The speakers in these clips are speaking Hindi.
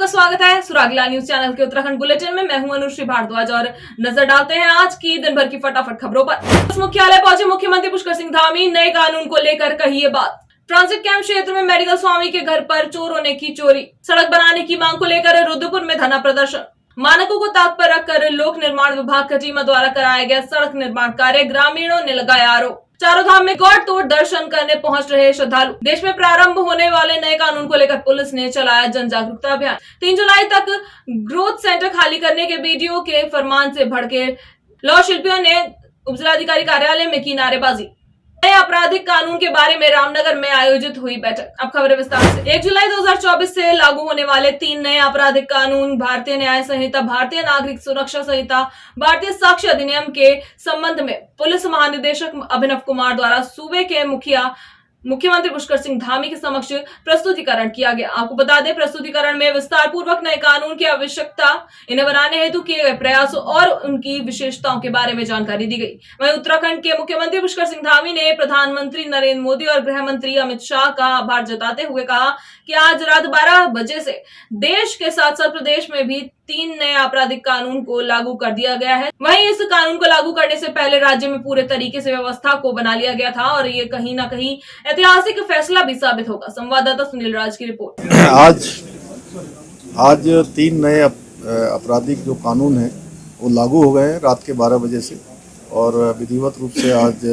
स्वागत है सुरागला न्यूज चैनल के उत्तराखंड बुलेटिन में। मैं हूं अनुश्री भारद्वाज और नजर डालते हैं आज की दिन भर की फटाफट खबरों पर। पुलिस मुख्यालय पहुंचे मुख्यमंत्री पुष्कर सिंह धामी, नए कानून को लेकर कही ये बात। ट्रांजिट कैंप क्षेत्र में मेडिकल स्वामी के घर पर चोरों ने की चोरी। सड़क बनाने की मांग को लेकर रुद्रपुर में धरना प्रदर्शन। मानकों को ताक पर रखकर लोक निर्माण विभाग का टीम द्वारा कराया गया सड़क निर्माण कार्य, ग्रामीणों ने लगाया आरोप। चारों धाम में गौर तोड़ दर्शन करने पहुंच रहे श्रद्धालु। देश में प्रारंभ होने वाले नए कानून को लेकर पुलिस ने चलाया जन जागरूकता अभियान। 3 जुलाई तक ग्रोथ सेंटर खाली करने के बीडीओ के फरमान से भड़के लॉ शिल्पियों ने उपजिलाधिकारी कार्यालय में की नारेबाजी। नए आपराधिक कानून के बारे में रामनगर में आयोजित हुई बैठक। अब खबरें विस्तार से। 1 जुलाई 2024 से लागू होने वाले 3 नए आपराधिक कानून भारतीय न्याय संहिता, भारतीय नागरिक सुरक्षा संहिता, भारतीय साक्ष्य अधिनियम के संबंध में पुलिस महानिदेशक अभिनव कुमार द्वारा सूबे के मुख्यमंत्री पुष्कर सिंह धामी के समक्ष प्रस्तुतिकरण किया गया। आपको बता दें, प्रस्तुतिकरण में विस्तार पूर्वक नए कानून की आवश्यकता, इन्हें बनाने हेतु किए गए प्रयासों और उनकी विशेषताओं के बारे में जानकारी दी गई। वहीं उत्तराखंड के मुख्यमंत्री पुष्कर सिंह धामी ने प्रधानमंत्री नरेंद्र मोदी और गृह मंत्री अमित शाह का आभार जताते हुए कहा कि आज रात 12 बजे से देश के साथ साथ प्रदेश में भी 3 नए आपराधिक कानून को लागू कर दिया गया है। वहीं इस कानून को लागू करने से पहले राज्य में पूरे तरीके से व्यवस्था को बना लिया गया था और ये कहीं ना कहीं ऐतिहासिक फैसला भी साबित होगा। संवाददाता सुनील राज की रिपोर्ट। आज 3 नए आपराधिक जो कानून हैं वो लागू हो गए हैं रात के 12 बजे से, और विधिवत रूप से आज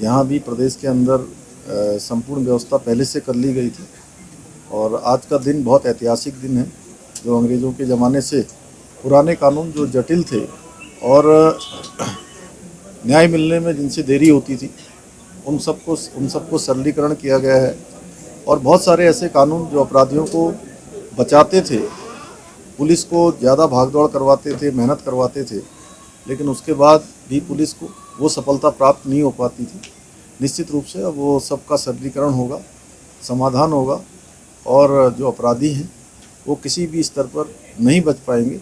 यहाँ भी प्रदेश के अंदर संपूर्ण व्यवस्था पहले से कर ली गई थी। और आज का दिन बहुत ऐतिहासिक दिन है। जो अंग्रेज़ों के ज़माने से पुराने कानून जो जटिल थे और न्याय मिलने में जिनसे देरी होती थी, उन सबको सरलीकरण किया गया है। और बहुत सारे ऐसे कानून जो अपराधियों को बचाते थे, पुलिस को ज़्यादा भागदौड़ करवाते थे, मेहनत करवाते थे, लेकिन उसके बाद भी पुलिस को वो सफलता प्राप्त नहीं हो पाती थी। निश्चित रूप से अब वो सबका सरलीकरण होगा, समाधान होगा, और जो अपराधी हैं वो किसी भी स्तर पर नहीं बच पाएंगे,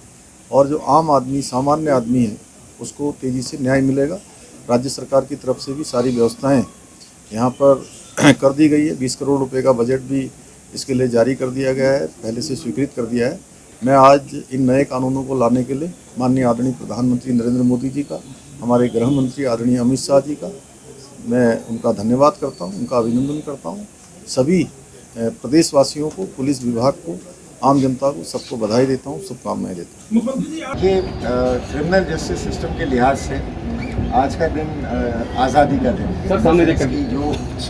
और जो आम आदमी, सामान्य आदमी है, उसको तेज़ी से न्याय मिलेगा। राज्य सरकार की तरफ से भी सारी व्यवस्थाएं यहाँ पर कर दी गई है। 20 करोड़ रुपए का बजट भी इसके लिए जारी कर दिया गया है, पहले से स्वीकृत कर दिया है। मैं आज इन नए कानूनों को लाने के लिए माननीय आदरणीय प्रधानमंत्री नरेंद्र मोदी जी का, हमारे गृह मंत्री आदरणीय अमित शाह जी का मैं उनका धन्यवाद करता हूँ, उनका अभिनंदन करता हूँ। सभी प्रदेशवासियों को, पुलिस विभाग को, आम जनता को, सबको बधाई देता हूँ, शुभकामनाएं देता हूँ। ये क्रिमिनल जस्टिस सिस्टम के लिहाज से आज का दिन आज़ादी का दिन है। जो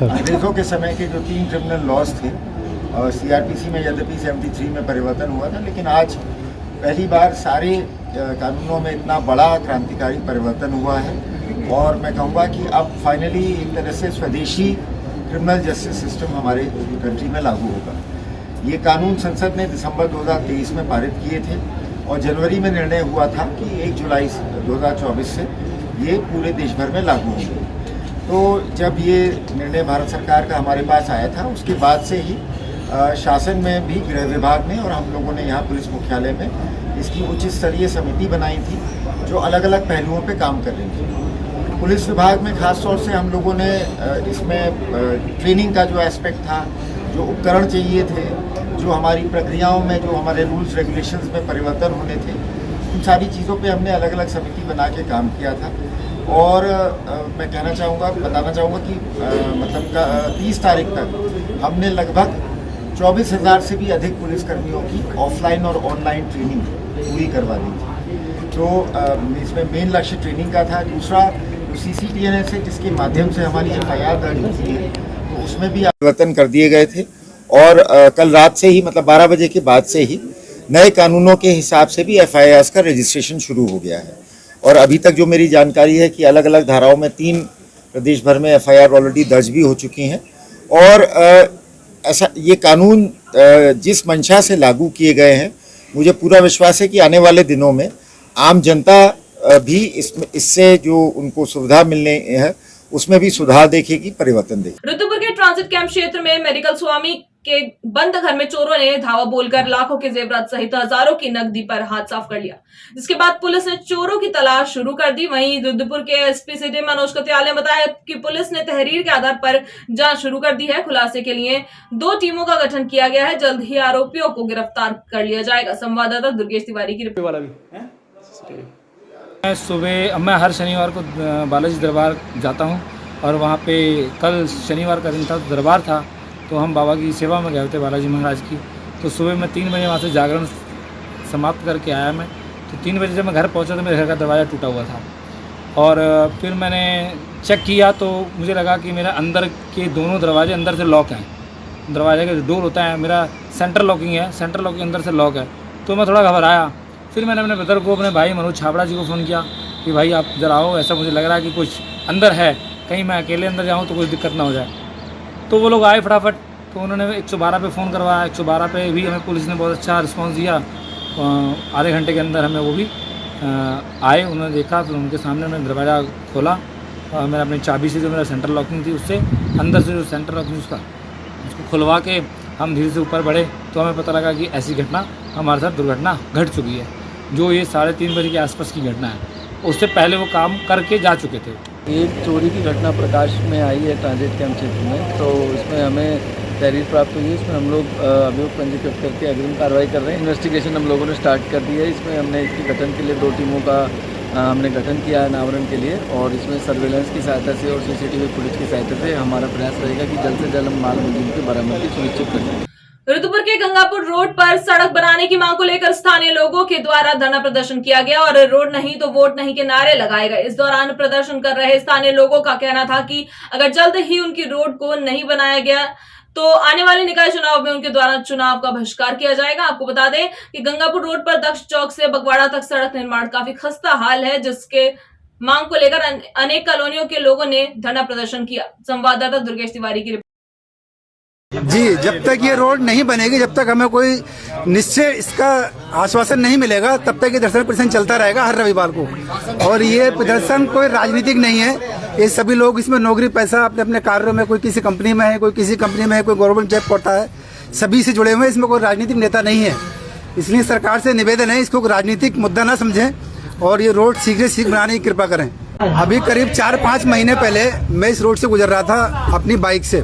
अंग्रेज़ों के समय के जो 3 क्रिमिनल लॉज थे, CRPC में यद्यपि 73 में परिवर्तन हुआ था, लेकिन आज पहली बार सारे कानूनों में इतना बड़ा क्रांतिकारी परिवर्तन हुआ है। और मैं कहूँगा कि अब फाइनली एक तरह से स्वदेशी क्रिमिनल जस्टिस सिस्टम हमारे कंट्री में लागू होगा। ये कानून संसद ने दिसंबर 2023 में पारित किए थे और जनवरी में निर्णय हुआ था कि 1 जुलाई 2024 से ये पूरे देश भर में लागू होंगे। तो जब ये निर्णय भारत सरकार का हमारे पास आया था, उसके बाद से ही शासन में भी गृह विभाग ने और हम लोगों ने यहाँ पुलिस मुख्यालय में इसकी उच्च स्तरीय समिति बनाई थी जो अलग अलग पहलुओं पे काम कर रही थी। पुलिस विभाग में खास तौर से हम लोगों ने इसमें ट्रेनिंग का जो एस्पेक्ट था, जो उपकरण चाहिए थे, जो हमारी प्रक्रियाओं में, जो हमारे रूल्स रेगुलेशंस में परिवर्तन होने थे, उन सारी चीज़ों पे हमने अलग अलग समिति बना के काम किया था। और मैं कहना चाहूँगा, बताना चाहूँगा कि मतलब 30 तारीख तक हमने लगभग 24,000 से भी अधिक पुलिसकर्मियों की ऑफलाइन और ऑनलाइन ट्रेनिंग पूरी करवा दी थी। तो इसमें मेन लक्ष्य ट्रेनिंग का था। दूसरा CCTNS है, जिसके माध्यम से हमारी FIR दर्ज होती है, तो उसमें भी परिवर्तन कर दिए गए थे। और कल रात से ही, मतलब 12 बजे के बाद से ही नए कानूनों के हिसाब से भी FIRs का रजिस्ट्रेशन शुरू हो गया है। और अभी तक जो मेरी जानकारी है कि अलग अलग धाराओं में 3 प्रदेश भर में FIR ऑलरेडी दर्ज भी हो चुकी हैं। और ऐसा ये कानून जिस मंशा से लागू किए गए हैं, मुझे पूरा विश्वास है कि आने वाले दिनों में आम जनता भी इससे जो उनको सुविधा मिलने है उसमें भी सुधार देखेगी, परिवर्तन देखेगी। रुद्रपुर के ट्रांजिट कैंप क्षेत्र में मेडिकल स्वामी के बंद घर में चोरों ने धावा बोलकर लाखों के जेवरात सहित हजारों की नकदी पर हाथ साफ कर लिया, जिसके बाद पुलिस ने चोरों की तलाश शुरू कर दी। वहीं रुद्रपुर के एसपी सिटी मनोज कत्याल ने बताया कि पुलिस ने तहरीर के आधार पर जांच शुरू कर दी है। खुलासे के लिए 2 टीमों का गठन किया गया है। जल्द ही आरोपियों को गिरफ्तार कर लिया जाएगा। संवाददाता दुर्गेश तिवारी की रिपोर्ट। मैं हर शनिवार को बालाजी दरबार जाता हूँ और वहाँ पे कल शनिवार का दिन था, तो दरबार था, तो हम बाबा की सेवा में गए थे बालाजी महाराज की। तो सुबह मैं 3 बजे वहाँ से जागरण समाप्त करके आया मैं। तो 3 बजे जब मैं घर पहुँचा तो मेरे घर का दरवाज़ा टूटा हुआ था और फिर मैंने चेक किया तो मुझे लगा कि मेरा अंदर के दोनों दरवाजे अंदर से लॉक हैं। दरवाजे का जो डोर होता है मेरा सेंटर लॉकिंग है, सेंटर लॉकिंग अंदर से लॉक है। तो मैं थोड़ा घबराया। फिर मैंने अपने ब्रदर को, अपने भाई मनोज छाबड़ा जी को फ़ोन किया कि भाई आप जरा आओ, ऐसा मुझे लग रहा है कि कुछ अंदर है, कहीं मैं अकेले अंदर जाऊँ तो कुछ दिक्कत ना हो जाए। तो वो लोग आए फटाफट, तो उन्होंने 112 पे फ़ोन करवाया। 112 पे भी हमें पुलिस ने बहुत अच्छा रिस्पांस दिया। आधे घंटे के अंदर हमें वो भी आए, उन्होंने देखा, फिर उनके सामने मैंने दरवाज़ा खोला। मैंने अपनी चाबी से, जो मेरा सेंटर लॉकिंग थी उससे अंदर से जो सेंटर लॉकिंग उसको खुलवा के हम धीरे से ऊपर बढ़े तो हमें पता लगा कि ऐसी घटना हमारे साथ दुर्घटना घट चुकी है। जो ये 3:30 बजे के आसपास की घटना है, उससे पहले वो काम करके जा चुके थे। एक चोरी की घटना प्रकाश में आई है ट्रांजिट कैंप क्षेत्र में, तो इसमें हमें तहरीर प्राप्त हुई है। इसमें हम लोग अभियोग पंजीकृत करके अग्रिम कार्रवाई कर रहे हैं। इन्वेस्टिगेशन हम लोगों ने स्टार्ट कर दी है। इसमें हमने इसके गठन के लिए 2 टीमों का हमने गठन किया है अनावरण के लिए, और इसमें सर्वेलेंस की सहायता से और सीसीटीवी फुटेज की सहायता से हमारा प्रयास रहेगा कि जल्द से जल्द हम माल मुलजिम की बरामदगी सुनिश्चित करें। रुद्रपुर के गंगापुर रोड पर सड़क बनाने की मांग को लेकर स्थानीय लोगों के द्वारा धरना प्रदर्शन किया गया और रोड नहीं तो वोट नहीं के नारे लगाए गए। इस दौरान प्रदर्शन कर रहे स्थानीय लोगों का कहना था कि अगर जल्द ही उनकी रोड को नहीं बनाया गया तो आने वाले निकाय चुनाव में उनके द्वारा चुनाव का बहिष्कार किया जाएगा। आपको बता दें कि गंगापुर रोड पर दक्ष चौक से बगवाड़ा तक सड़क निर्माण काफी खस्ता हाल है, जिसके मांग को लेकर अनेक कॉलोनियों के लोगों ने धरना प्रदर्शन किया। संवाददाता दुर्गेश तिवारी की रिपोर्ट। जी, जब तक ये रोड नहीं बनेगी, जब तक हमें कोई निश्चय इसका आश्वासन नहीं मिलेगा, तब तक ये प्रदर्शन चलता रहेगा हर रविवार को। और ये प्रदर्शन कोई राजनीतिक नहीं है। ये सभी लोग इसमें नौकरी पैसा अपने अपने कार्यों में, कोई किसी कंपनी में है, कोई किसी कंपनी में है, कोई गवर्नमेंट जॉब करता है, सभी से जुड़े हुए हैं। इसमें कोई राजनीतिक नेता नहीं है। इसलिए सरकार से निवेदन है, इसको राजनीतिक मुद्दा ना समझें और ये रोड शीघ्र से शीघ्र बनाने की कृपा करें। अभी करीब 4-5 महीने पहले मैं इस रोड से गुजर रहा था अपनी बाइक से,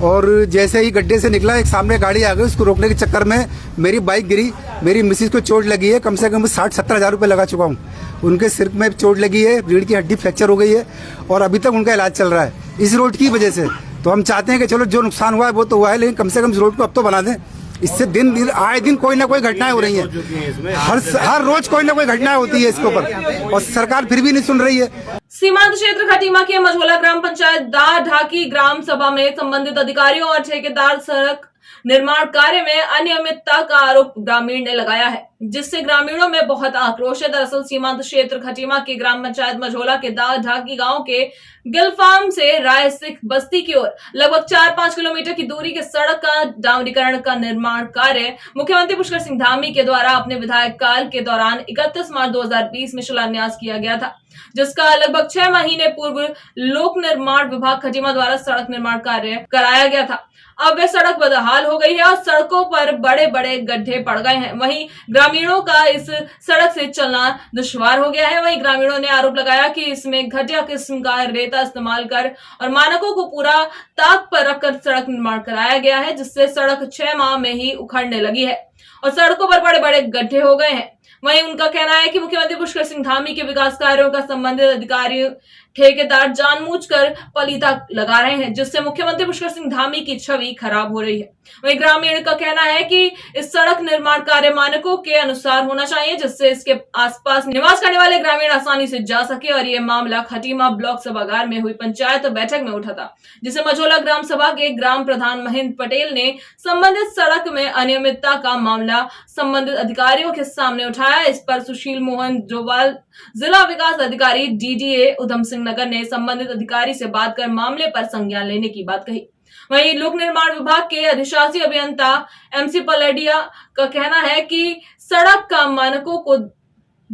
और जैसे ही गड्ढे से निकला, एक सामने गाड़ी आ गई। उसको रोकने के चक्कर में मेरी बाइक गिरी। मेरी मिसिस को चोट लगी है, कम से कम 60-70 हज़ार रुपये लगा चुका हूँ। उनके सिर में चोट लगी है, रीढ़ की हड्डी फ्रैक्चर हो गई है और अभी तक उनका इलाज चल रहा है इस रोड की वजह से। तो हम चाहते हैं कि चलो जो नुकसान हुआ है वो तो हुआ है, लेकिन कम से कम इस रोड को अब तो बना दें। इससे दिन आए दिन कोई ना कोई घटनाएं हो रही हैं। हर रोज कोई ना कोई घटनाएं होती है इसके ऊपर, और सरकार फिर भी नहीं सुन रही है। सीमांत क्षेत्र खटीमा के मझोला ग्राम पंचायत दा ढाकी ग्राम सभा में संबंधित अधिकारियों और ठेकेदार सड़क निर्माण कार्य में अनियमितता का आरोप ग्रामीण ने लगाया है, जिससे ग्रामीणों में बहुत आक्रोश है। दरअसल सीमांत क्षेत्र खटीमा के ग्राम पंचायत मझोला के दा ढाकी गांव के गिल फार्म से राय सिख बस्ती की ओर लगभग 4-5 किलोमीटर की दूरी के सड़क का डामरीकरण का निर्माण कार्य मुख्यमंत्री पुष्कर सिंह धामी के द्वारा अपने विधायक काल के दौरान 31 मार्च 2020 में शिलान्यास किया गया था, जिसका लगभग 6 महीने पूर्व लोक निर्माण विभाग खटीमा द्वारा सड़क निर्माण कार्य कराया गया था। अब वे सड़क बदहाल हो गई है और सड़कों पर बड़े बड़े गड्ढे पड़ गए हैं। वहीं ग्रामीणों का इस सड़क से चलना दुश्वार हो गया है। वहीं ग्रामीणों ने आरोप लगाया कि इसमें घटिया किस्म का रेता इस्तेमाल कर और मानकों को पूरा ताक पर रखकर सड़क निर्माण कराया गया है, जिससे सड़क 6 माह में ही उखड़ने लगी है और सड़कों पर बड़े बड़े गड्ढे हो गए हैं। वहीं उनका कहना है कि मुख्यमंत्री पुष्कर सिंह धामी के विकास कार्यों का संबंधित अधिकारी ठेकेदार जानबूझकर पलीता लगा रहे हैं, जिससे मुख्यमंत्री पुष्कर सिंह धामी की छवि खराब हो रही है। वहीं ग्रामीण का कहना है कि इस सड़क निर्माण कार्य मानकों के अनुसार होना चाहिए, जिससे इसके आसपास निवास करने वाले ग्रामीण आसानी से जा सके। और यह मामला खटीमा ब्लॉक सभागार में हुई पंचायत बैठक में उठा था, जिसे मझोला ग्राम सभा के ग्राम प्रधान महेंद्र पटेल ने संबंधित सड़क में अनियमितता का मामला संबंधित अधिकारियों के सामने उठाया। इस पर सुशील मोहन जोवाल जिला विकास अधिकारी डीडीए उधम सिंह नगर ने संबंधित अधिकारी से बात कर मामले पर संज्ञान लेने की बात कही। वहीं लोक निर्माण विभाग के अधिशासी अभियंता एमसी पलडिया का कहना है कि सड़क का मानकों को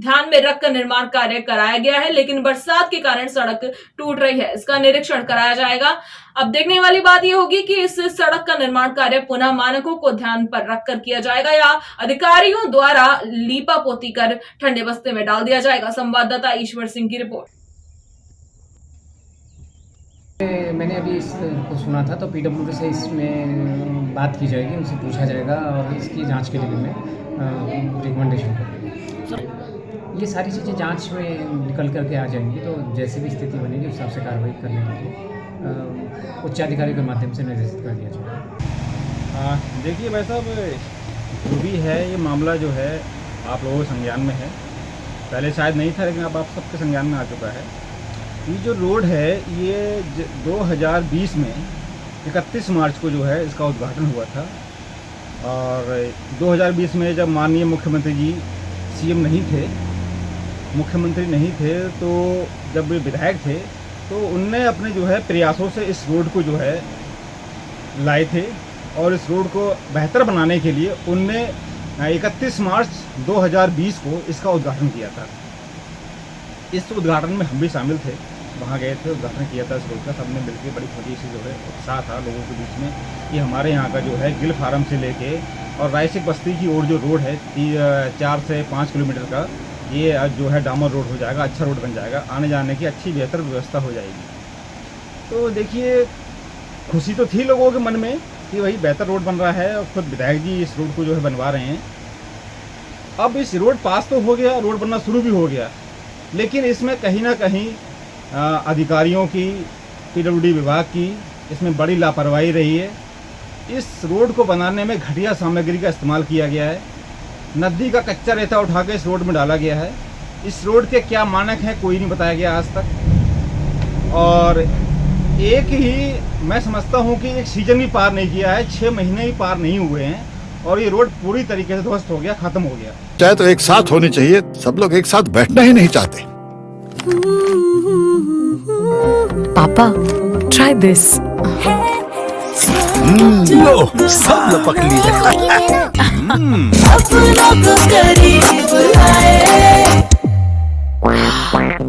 ध्यान में रखकर निर्माण कार्य कराया गया है, लेकिन बरसात के कारण सड़क टूट रही है। इसका निरीक्षण कराया जाएगा। अब देखने वाली बात यह होगी कि इस सड़क का निर्माण कार्य पुनः मानकों को ध्यान पर रखकर किया जाएगा या अधिकारियों द्वारा लीपा पोती कर ठंडे बस्ते में डाल दिया जाएगा। संवाददाता ईश्वर सिंह की रिपोर्ट। मैंने अभी इसको सुना था, तो पीडब्ल्यूडी से इसमें बात की जाएगी, उनसे पूछा जाएगा और इसकी जांच के लिए मैं रिकमेंडेशन करूँगा। ये सारी चीज़ें जांच में निकल करके आ जाएंगी, तो जैसे भी स्थिति बनेगी उस हिसाब से कार्रवाई करने के लिए उच्चाधिकारी के माध्यम से निर्देशित कर दिया जाएगा। देखिए भाई साहब, जो भी है ये मामला जो है आप लोगों के संज्ञान में है। पहले शायद नहीं था, लेकिन अब आप सबके संज्ञान में आ चुका है। ये जो रोड है ये 2020 में 31 मार्च को जो है इसका उद्घाटन हुआ था। और 2020 में जब माननीय मुख्यमंत्री जी सीएम नहीं थे, तो जब वे विधायक थे तो उनने अपने जो है प्रयासों से इस रोड को जो है लाए थे और इस रोड को बेहतर बनाने के लिए उनने 31 मार्च 2020 को इसका उद्घाटन किया था। इस उद्घाटन में हम भी शामिल थे, वहाँ गए थे, उद्घाटन किया था इस रोड का। सबने मिलकर बड़ी खुशी से जो है उत्साह था लोगों के बीच में कि हमारे यहाँ का जो है गिल फार्म से लेके और रायसिक बस्ती की ओर जो रोड है 4 से 5 किलोमीटर का, ये जो है डामर रोड हो जाएगा, अच्छा रोड बन जाएगा, आने जाने की अच्छी बेहतर व्यवस्था हो जाएगी। तो देखिए खुशी तो थी लोगों के मन में कि वही बेहतर रोड बन रहा है और खुद विधायक जी इस रोड को जो है बनवा रहे हैं। अब इस रोड पास तो हो गया, रोड बनना शुरू भी हो गया, लेकिन इसमें कहीं ना कहीं अधिकारियों की, पीडब्ल्यूडी विभाग की इसमें बड़ी लापरवाही रही है। इस रोड को बनाने में घटिया सामग्री का इस्तेमाल किया गया है। नदी का कच्चा रेता उठा के इस रोड में डाला गया है। इस रोड के क्या मानक हैं कोई नहीं बताया गया आज तक। और एक ही मैं समझता हूँ कि एक सीजन भी पार नहीं किया है, 6 महीने भी पार नहीं हुए हैं और ये रोड पूरी तरीके से ध्वस्त हो गया, खत्म हो गया। चाहे तो एक साथ होनी चाहिए, सब लोग एक साथ बैठना ही नहीं चाहते। पापा, try this. लो, सब लपक लिए।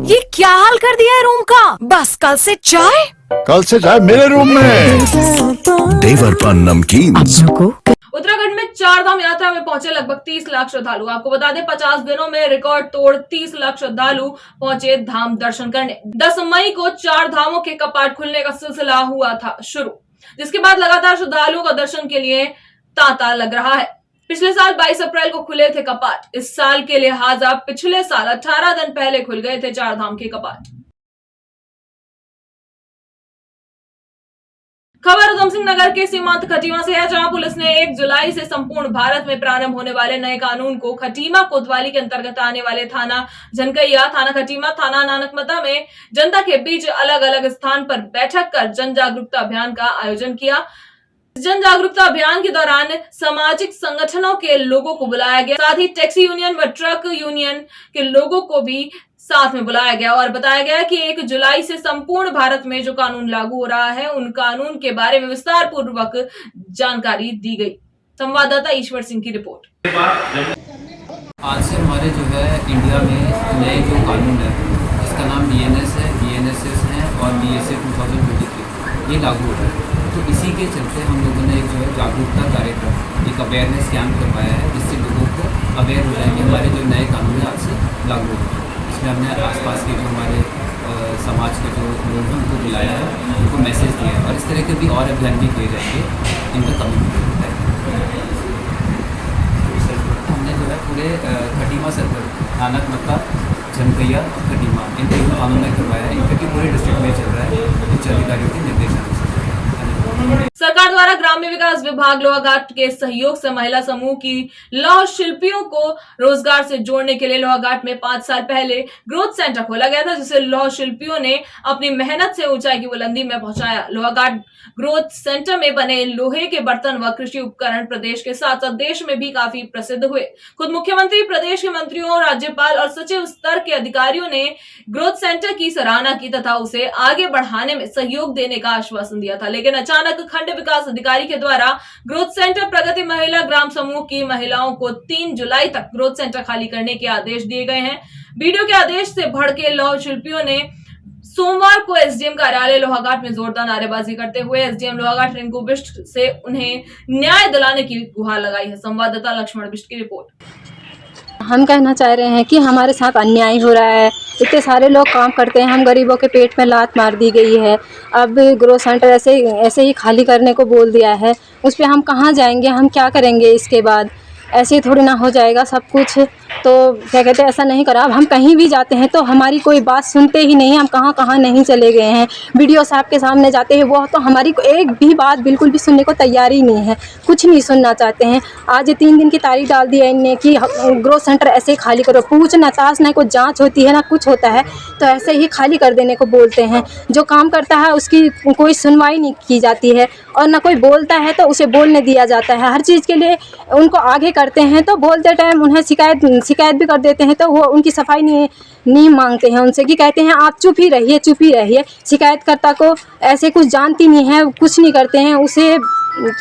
ये क्या हाल कर दिया है रूम का? बस कल से चाय? कल से चाय मेरे रूम में। देवर पान नमकीन। उत्तराखंड में 4 धाम यात्रा में पहुंचे लगभग 30 लाख श्रद्धालु। आपको बता दें 50 दिनों में रिकॉर्ड तोड़ 30 लाख श्रद्धालु पहुंचे धाम दर्शन करने। 10 मई को 4 धामों के कपाट खुलने का सिलसिला हुआ था शुरू, जिसके बाद लगातार श्रद्धालुओं का दर्शन के लिए तांता लग रहा है। पिछले साल 22 अप्रैल को खुले थे कपाट। इस साल के लिहाजा पिछले साल 18 दिन पहले खुल गए थे 4 धाम के कपाट। खबर उधम सिंह नगर के सीमांत खटीमा से है, जहां पुलिस ने 1 जुलाई से संपूर्ण भारत में प्रारंभ होने वाले नए कानून को खटीमा कोतवाली के अंतर्गत आने वाले थाना झनकैया, थाना खटीमा, थाना नानकमता में जनता के बीच अलग अलग स्थान पर बैठक कर जन जागरूकता अभियान का आयोजन किया। जन जागरूकता अभियान के दौरान सामाजिक संगठनों के लोगों को बुलाया गया, साथ ही टैक्सी यूनियन व ट्रक यूनियन के लोगों को भी साथ में बुलाया गया और बताया गया कि 1 जुलाई से संपूर्ण भारत में जो कानून लागू हो रहा है उन कानून के बारे में विस्तार पूर्वक जानकारी दी गई। संवाददाता ईश्वर सिंह की रिपोर्ट। आज से हमारे जो है इंडिया में नए जो कानून है जिसका नाम BNS है, BNSS है और BSA 2023 ये लागू हो रहा है। तो इसी के चलते हम लोगों ने एक जो है जागरूकता कार्यक्रम, एक अवेयरनेस कैंप करवाया है, जिससे लोगों को अवेयर हो जाएंगे हमारे जो नए कानून है आज से लागू हो। इसमें हमने आसपास के जो हमारे समाज के जो लोग हैं उनको बुलाया है, उनको मैसेज दिया है और इस तरह के भी और अभियान भी किए जाएंगे इनका कमिटमेंट है। हमने जो है पूरे खटीमा सर्कल, नानकमता, झनकैया, खटीमा इन 3 कानून में करवाया है। इनके पूरे डिस्ट्रिक्ट में चल रहा है उच्च अधिकारियों के निर्देशन। सरकार द्वारा ग्राम्य विकास विभाग लोहाघाट के सहयोग से महिला समूह की लौह शिल्पियों को रोजगार से जोड़ने के लिए लोहाघाट में 5 साल पहले ग्रोथ सेंटर खोला गया था, जिसे लौह शिल्पियों ने अपनी मेहनत से ऊंचाई की बुलंदी में पहुंचाया। लोहाघाट ग्रोथ सेंटर में बने लोहे के बर्तन व कृषि उपकरण प्रदेश के साथ साथ देश में भी काफी प्रसिद्ध हुए। खुद मुख्यमंत्री, प्रदेश के मंत्रियों, राज्यपाल और सचिव स्तर के अधिकारियों ने ग्रोथ सेंटर की सराहना की तथा उसे आगे बढ़ाने में सहयोग देने का आश्वासन दिया था, लेकिन अचानक संग खंड विकास अधिकारी के द्वारा ग्रोथ सेंटर प्रगति महिला ग्राम समूह की महिलाओं को 3 जुलाई तक ग्रोथ सेंटर खाली करने के आदेश दिए गए हैं। बीडीओ के आदेश से भड़के लौह शिल्पियों ने सोमवार को एसडीएम कार्यालय लोहाघाट में जोरदार नारेबाजी करते हुए एसडीएम लोहाघाट रिंकू बिष्ट से उन्हें न्याय दिलाने की गुहार लगाई है। संवाददाता लक्ष्मण बिष्ट की रिपोर्ट। हम कहना चाह रहे हैं कि हमारे साथ अन्याय हो रहा है। इतने सारे लोग काम करते हैं, हम गरीबों के पेट में लात मार दी गई है। अब ग्रोथ सेंटर ऐसे ही खाली करने को बोल दिया है। उस पर हम कहाँ जाएंगे, हम क्या करेंगे इसके बाद? ऐसे ही थोड़ी ना हो जाएगा सब कुछ। तो क्या कहते हैं, ऐसा नहीं करा। अब हम कहीं भी जाते हैं तो हमारी कोई बात सुनते ही नहीं। हम कहाँ कहाँ नहीं चले गए हैं। बीडीओ साहब के सामने जाते हैं, वो तो हमारी एक भी बात बिल्कुल भी सुनने को तैयार ही नहीं है, कुछ नहीं सुनना चाहते हैं। आज 3 दिन की तारीख डाल दी है इनने कि ग्रोथ सेंटर ऐसे ही खाली करो। पूछ ना ताश ना कोई जाँच होती है ना कुछ होता है, तो ऐसे ही खाली कर देने को बोलते हैं। जो काम करता है उसकी कोई सुनवाई नहीं की जाती है, और ना कोई बोलता है तो उसे बोलने दिया जाता है। हर चीज़ के लिए उनको आगे करते हैं, तो बोलते टाइम उन्हें शिकायत भी कर देते हैं, तो वो उनकी सफाई नहीं मांगते हैं उनसे, कि कहते हैं आप चुप ही रहिए। शिकायतकर्ता को ऐसे कुछ जानती नहीं है, कुछ नहीं करते हैं, उसे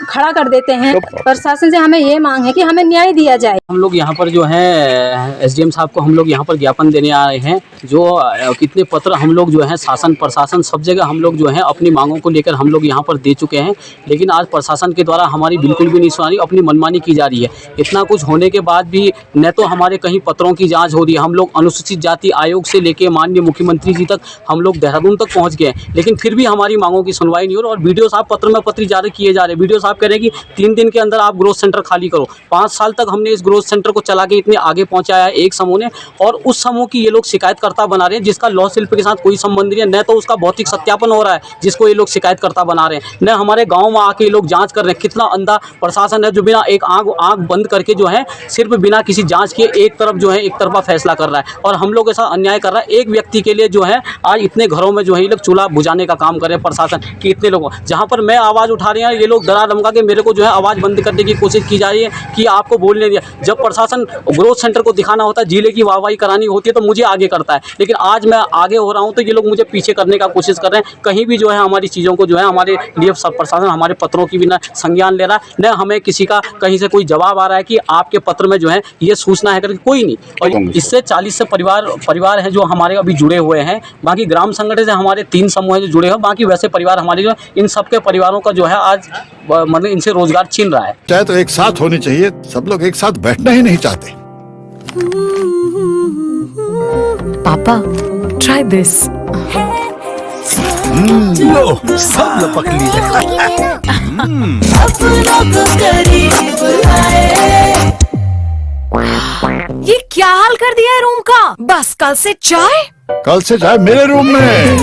खड़ा कर देते हैं। प्रशासन से हमें ये मांग है कि हमें न्याय दिया जाए। हम लोग यहाँ पर जो है एसडीएम साहब को हम लोग यहाँ पर ज्ञापन देने आ रहे हैं। जो कितने पत्र हम लोग जो है शासन प्रशासन सब जगह हम लोग जो है अपनी मांगों को लेकर हम लोग यहाँ पर दे चुके हैं, लेकिन आज प्रशासन के द्वारा हमारी बिल्कुल भी नहीं सुनाई, अपनी मनमानी की जा रही है। इतना कुछ होने के बाद भी न तो हमारे कहीं पत्रों की जाँच हो रही है। हम लोग अनुसूचित जाति आयोग से लेके माननीय मुख्यमंत्री जी तक हम लोग देहरादून तक पहुँच गए, लेकिन फिर भी हमारी मांगों की सुनवाई नहीं हो रही। और बीडीओ साहब पत्र में पत्र जारी किए जा रहे हैं। बीडीओ साहब कह रहे हैं कि 3 दिन के अंदर आप ग्रोथ सेंटर खाली करो। 5 साल तक हमने इस ग्रोथ सेंटर को चला के इतने आगे पहुंचाया है एक समूह ने, और उस समूह की ये लोग शिकायतकर्ता बना रहे हैं, जिसका लौह शिल्प के साथ कोई संबंध नहीं है। न तो उसका भौतिक सत्यापन हो रहा है जिसको ये लोग शिकायतकर्ता बना रहे हैं, न हमारे गाँव में आके ये लोग जाँच कर रहे हैं। कितना अंधा प्रशासन है जो बिना एक आँख बंद करके जो है सिर्फ बिना किसी जाँच के एक तरफा फैसला कर रहा है, और हम लोग ऐसा अन्याय कर रहा है। एक व्यक्ति के लिए जो है आज इतने घरों में जो है ये लोग चूल्हा बुझाने का काम कर रहे हैं प्रशासन कि इतने लोगों, जहाँ पर मैं आवाज़ उठा रही हूँ ये लोग डरा धमका के मेरे को जो है आवाज़ बंद करने की कोशिश की जा रही है कि आपको बोलने दिया। जब प्रशासन ग्रोथ सेंटर को दिखाना होता है, जिले की वाहवाही करानी होती है, तो मुझे आगे करता है, लेकिन आज मैं आगे हो रहा हूँ तो ये लोग मुझे पीछे करने का कोशिश कर रहे हैं। कहीं भी जो है हमारी चीज़ों को जो है हमारे लिए सब प्रशासन हमारे पत्रों की भी ना संज्ञान ले रहा है, न हमें किसी का कहीं से कोई जवाब आ रहा है कि आपके पत्र में जो है ये सूचना है करके, कोई नहीं। और इससे 40 से परिवार हैं जो हमारे अभी जुड़े हुए हैं। बाकी ग्राम संगठन से हमारे 3 समूह हैं जो जुड़े हैं, बाकी वैसे परिवार हमारे जो इन सबके परिवारों का जो है आज मतलब इनसे रोजगार छीन रहा है। चाहे तो एक साथ होनी चाहिए, सब लोग एक साथ बैठना ही नहीं चाहते। पापा ट्राई दिस। लो सब लपक लिए। ये क्या हाल कर दिया है रूम का? बस कल से चाय मेरे रूम में।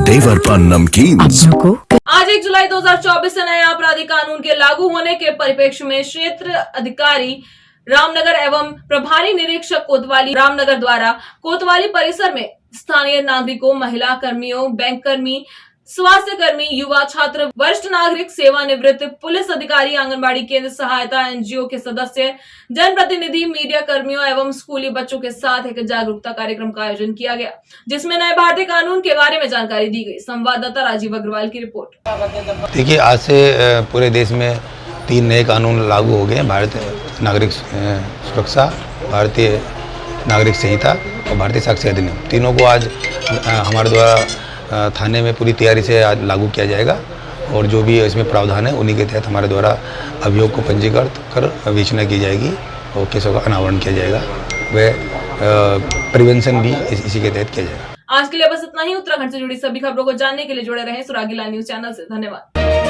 देवर पान नमकीन। आज 1 जुलाई 2024 से नए आपराधिक कानून के लागू होने के परिप्रेक्ष्य में क्षेत्र अधिकारी रामनगर एवं प्रभारी निरीक्षक कोतवाली रामनगर द्वारा कोतवाली परिसर में स्थानीय नागरिकों, महिला कर्मियों, बैंक कर्मी, स्वास्थ्य कर्मी, युवा छात्र, वरिष्ठ नागरिक, सेवानिवृत्त पुलिस अधिकारी, आंगनबाड़ी केंद्र सहायता एनजीओ के सदस्य, जनप्रतिनिधि, मीडिया कर्मियों एवं स्कूली बच्चों के साथ एक जागरूकता कार्यक्रम का आयोजन किया गया, जिसमें नए भारतीय कानून के बारे में जानकारी दी गई। संवाददाता राजीव अग्रवाल की रिपोर्ट। देखिए, आज से पूरे देश में 3 नए कानून लागू हो गए हैं। भारतीय नागरिक सुरक्षा, भारतीय नागरिक संहिता और भारतीय साक्ष्य अधिनियम। तीनों को आज हमारे द्वारा थाने में पूरी तैयारी से आज लागू किया जाएगा, और जो भी इसमें प्रावधान है उन्हीं के तहत हमारे द्वारा अभियोग को पंजीकृत कर विवेचना की जाएगी और केसों का अनावरण किया जाएगा। वह प्रिवेंशन भी इसी के तहत किया जाएगा। आज के लिए बस इतना ही। उत्तराखंड से जुड़ी सभी खबरों को जानने के लिए जुड़े रहें सुरागी लाइव न्यूज चैनल से। धन्यवाद।